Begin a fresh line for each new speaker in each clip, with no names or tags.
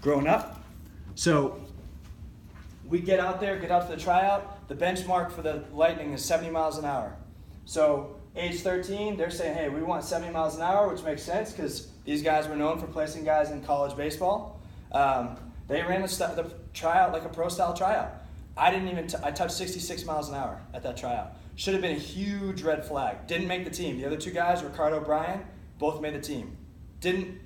growing up. So we get out there, get out to the tryout. The benchmark for the Lightning is 70 miles an hour. So age 13, they're saying, hey, we want 70 miles an hour, which makes sense because these guys were known for placing guys in college baseball. They ran the tryout like a pro-style tryout. I touched 66 miles an hour at that tryout. Should have been a huge red flag. Didn't make the team. The other two guys, Ricardo, O'Brien, both made the team.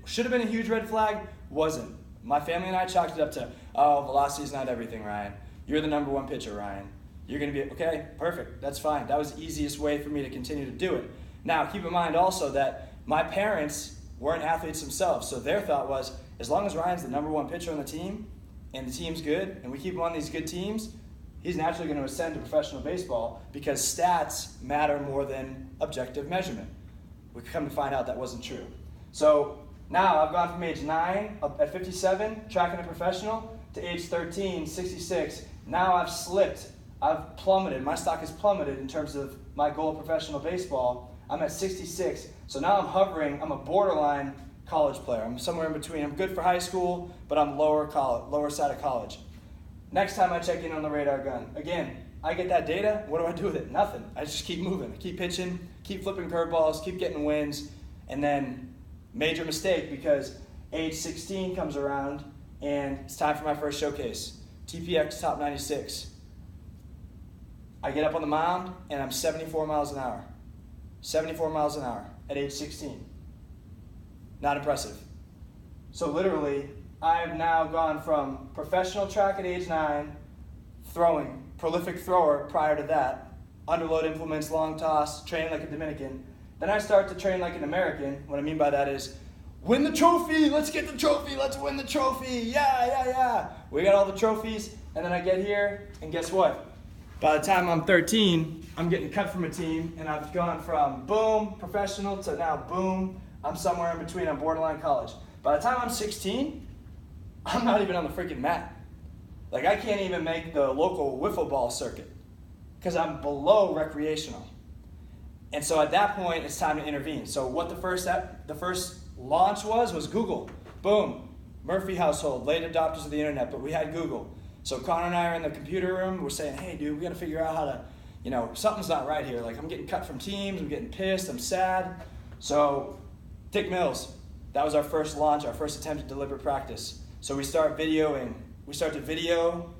Should have been a huge red flag, wasn't. My family and I chalked it up to, velocity's not everything, Ryan. You're the number one pitcher, Ryan. You're going to be, okay, perfect, that's fine. That was the easiest way for me to continue to do it. Now, keep in mind also that my parents weren't athletes themselves, so their thought was, as long as Ryan's the number one pitcher on the team, and the team's good, and we keep him on these good teams, he's naturally going to ascend to professional baseball because stats matter more than objective measurement. We come to find out that wasn't true. So now I've gone from age 9 up at 57, tracking a professional, to age 13, 66. Now I've slipped. I've plummeted. My stock has plummeted in terms of my goal of professional baseball. I'm at 66. So now I'm hovering. I'm a borderline college player. I'm somewhere in between. I'm good for high school, but I'm lower side of college. Next time I check in on the radar gun, again, I get that data. What do I do with it? Nothing. I just keep moving. I keep pitching, keep flipping curveballs, keep getting wins, and then major mistake because age 16 comes around and it's time for my first showcase. TPX top 96. I get up on the mound and I'm 74 miles an hour. 74 miles an hour at age 16. Not impressive. So literally, I've now gone from professional track at age 9, throwing, prolific thrower prior to that, underload implements, long toss, train like a Dominican. Then I start to train like an American. What I mean by that is, win the trophy, let's get the trophy, let's win the trophy, yeah. We got all the trophies, and then I get here, and guess what? By the time I'm 13, I'm getting cut from a team, and I've gone from boom, professional, to now boom, I'm somewhere in between, I'm borderline college. By the time I'm 16, I'm not even on the freaking mat. Like I can't even make the local wiffle ball circuit because I'm below recreational. And so at that point, it's time to intervene. So what the first launch was Google. Boom, Murphy household, late adopters of the internet, but we had Google. So Connor and I are in the computer room. We're saying, hey, dude, we got to figure out how to, something's not right here. Like I'm getting cut from teams. I'm getting pissed. I'm sad. So Dick Mills, that was our first launch, our first attempt at deliberate practice. So we start videoing. We start to video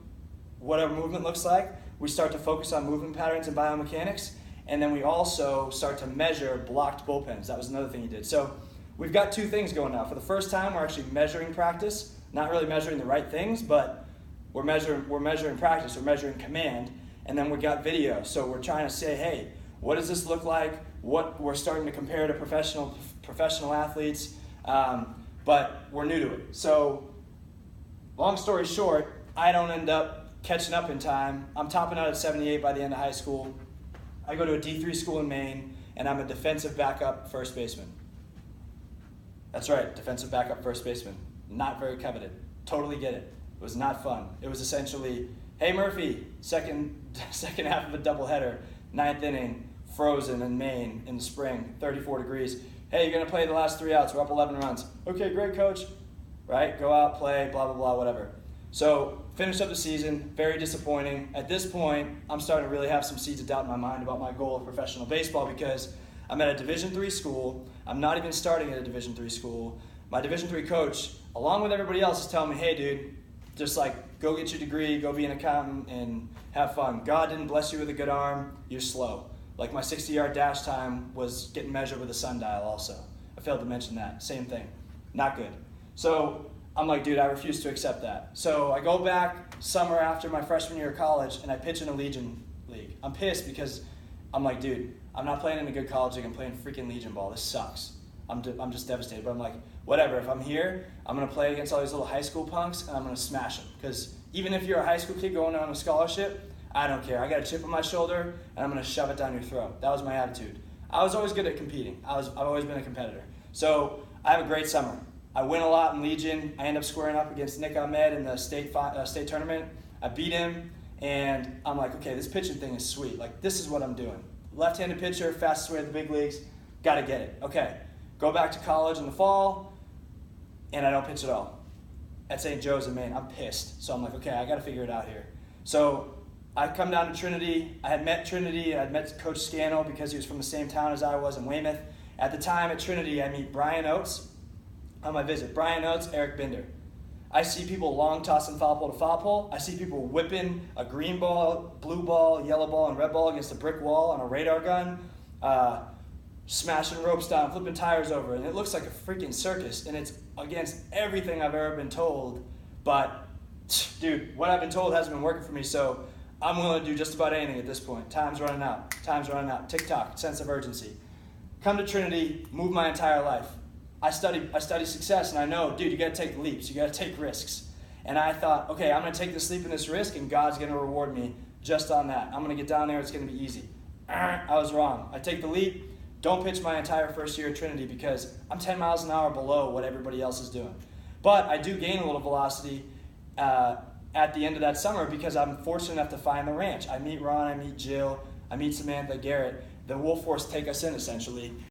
what our movement looks like. We start to focus on movement patterns and biomechanics. And then we also start to measure blocked bullpens. That was another thing he did. So we've got two things going now. For the first time, we're actually measuring practice. Not really measuring the right things, but we're measuring practice. We're measuring command. And then we got video. So we're trying to say, hey, what does this look like? What we're starting to compare to professional athletes, but we're new to it. So long story short, I don't end up catching up in time. I'm topping out at 78 by the end of high school. I go to a D3 school in Maine, and I'm a defensive backup first baseman. That's right, defensive backup first baseman. Not very coveted. Totally get it. It was not fun. It was essentially, hey Murphy, second half of a doubleheader, 9th inning, frozen in Maine in the spring, 34 degrees. Hey, you're going to play the last 3 outs. We're up 11 runs. Okay, great, coach. Right? Go out, play, blah, blah, blah, whatever. So finished up the season, very disappointing. At this point, I'm starting to really have some seeds of doubt in my mind about my goal of professional baseball because I'm at a Division III school. I'm not even starting at a Division III school. My Division III coach, along with everybody else, is telling me, hey, dude, just like go get your degree, go be an accountant, and have fun. God didn't bless you with a good arm. You're slow. Like my 60-yard dash time was getting measured with a sundial also. I failed to mention that. Same thing. Not good. So I'm like, dude, I refuse to accept that. So I go back summer after my freshman year of college, and I pitch in a Legion league. I'm pissed because I'm like, dude, I'm not playing in a good college league. I'm playing freaking Legion ball. This sucks. I'm just devastated. But I'm like, whatever. If I'm here, I'm going to play against all these little high school punks, and I'm going to smash them. Because even if you're a high school kid going on a scholarship, I don't care. I got a chip on my shoulder, and I'm going to shove it down your throat. That was my attitude. I was always good at competing. I've always been a competitor. So I have a great summer. I win a lot in Legion. I end up squaring up against Nick Ahmed in the state tournament. I beat him, and I'm like, okay, this pitching thing is sweet. Like, this is what I'm doing. Left-handed pitcher, fastest way to the big leagues. Got to get it. Okay, go back to college in the fall, and I don't pitch at all. at St. Joe's in Maine. I'm pissed. So I'm like, okay, I got to figure it out here. So I come down to Trinity. I had met Trinity. I had met Coach Scannell because he was from the same town as I was in Weymouth. At the time at Trinity, I meet Brian Oates on my visit. Brian Oates, Eric Binder. I see people long tossing foul pole to foul pole. I see people whipping a green ball, blue ball, yellow ball, and red ball against a brick wall on a radar gun, smashing ropes down, flipping tires over, and it looks like a freaking circus, and it's against everything I've ever been told, but dude, what I've been told hasn't been working for me, so I'm willing to do just about anything at this point. Time's running out. Time's running out. Tick-tock, sense of urgency. Come to Trinity, move my entire life. I study success, and I know, dude, you got to take leaps. You got to take risks. And I thought, okay, I'm going to take this leap and this risk, and God's going to reward me just on that. I'm going to get down there. It's going to be easy. I was wrong. I take the leap. Don't pitch my entire first year at Trinity because I'm 10 miles an hour below what everybody else is doing. But I do gain a little velocity at the end of that summer because I'm fortunate enough to find the ranch. I meet Ron, I meet Jill, I meet Samantha, Garrett. The Wolf Force take us in, essentially.